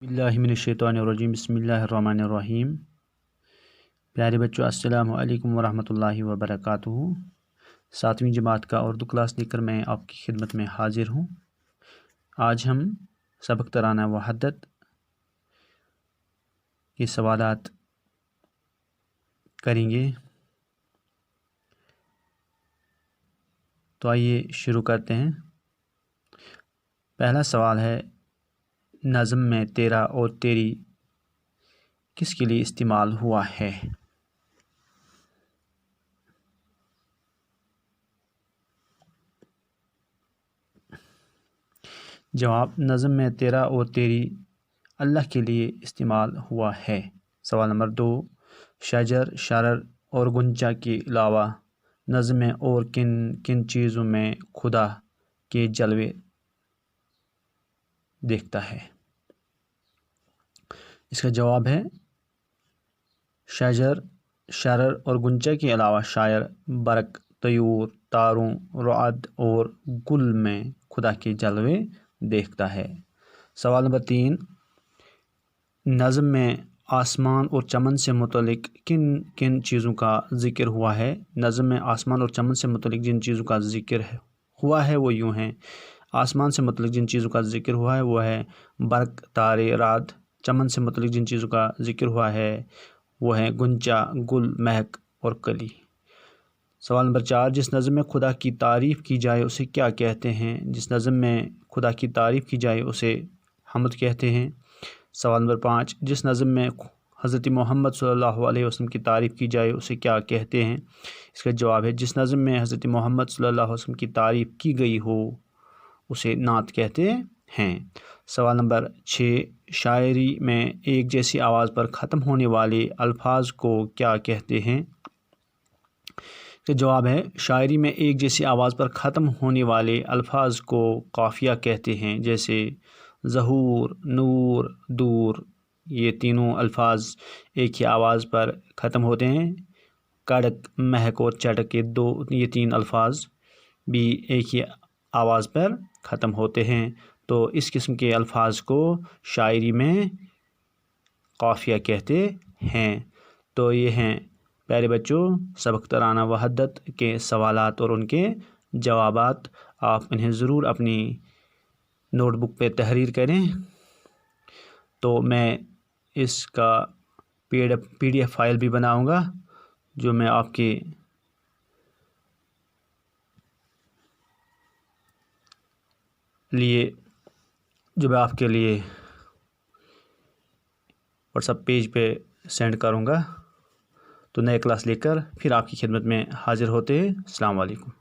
बिस्मिल्लाहिर्रहमानिर्रहीम बिस्मिल्लाहिर्रहमानिर्रहीम। प्यारे बच्चों, अस्सलामु अलैकुम वरहमतुल्लाहि वबरकातुहू। 7वीं जमात का उर्दू क्लास लेकर मैं आपकी खिदमत में हाजिर हूँ। आज हम सबक तराना वहदत के सवालात करेंगे। तो आइए शुरू करते हैं। पहला सवाल है, नज़्म में तेरा और तेरी किसके लिए इस्तेमाल हुआ है? जवाब, नज़्म में तेरा और तेरी अल्लाह के लिए इस्तेमाल हुआ है। सवाल नंबर 2, शजर, शरर और गुंजा के अलावा नज़्म में और किन किन चीज़ों में खुदा के जलवे देखता है? इसका जवाब है, शजर, शरर और गुंजा के अलावा शायर, बरक, तयूर, तारों, रअद और गुल में खुदा के जलवे देखता है। सवाल नंबर 3, नज़्म में आसमान और चमन से मुतल्लिक किन किन चीज़ों का ज़िक्र हुआ है? नज़्म में आसमान और चमन से मुतल्लिक जिन चीज़ों का ज़िक्र हुआ है वो यूँ हैं। आसमान से मुतल्लिक जिन चीज़ों का ज़िक्र हुआ है वो है बरक, तारे, रात। चमन से मुतल्लिक जिन चीज़ों का ज़िक्र हुआ है वो है गुंजा, गुल, महक और कली। सवाल नंबर 4, जिस नज़्म में खुदा की तारीफ़ की जाए उसे क्या कहते हैं? जिस नज़्म में खुदा की तारीफ़ की जाए उसे हम्द कहते हैं। सवाल नंबर 5, जिस नज़्म में हज़रत मोहम्मद सल्लल्लाहु अलैहि वसल्लम की तारीफ़ की जाए उसे क्या कहते हैं? इसका जवाब है, जिस नज़्म में हज़रत मोहम्मद सल्लल्लाहु अलैहि वसल्लम की तारीफ़ की गई हो उसे नात कहते हैं। सवाल नंबर 6, शायरी में एक जैसी आवाज़ पर ख़त्म होने वाले अल्फाज को क्या कहते हैं? इसका जवाब है, शायरी में एक जैसी आवाज़ पर ख़त्म होने वाले अल्फाज को काफ़िया कहते हैं। जैसे ज़हूर, नूर, दूर, ये तीनों अल्फाज एक ही आवाज़ पर ख़त्म होते हैं। कड़क, महक और चटक, ये तीन अल्फाज भी एक ही आवाज़ पर ख़त्म होते हैं। तो इस किस्म के अल्फाज को शायरी में काफ़िया कहते हैं। तो ये हैं प्यारे बच्चों सबक तराना वहदत के सवालात और उनके जवाबात। आप इन्हें ज़रूर अपनी नोटबुक पे तहरीर करें। तो मैं इसका PDF फाइल भी बनाऊंगा जो मैं आपके लिए व्हाट्सएप पेज पे सेंड करूंगा। तो नए क्लास लेकर फिर आपकी खिदमत में हाज़िर होते हैं। अस्सलाम वालेकुम।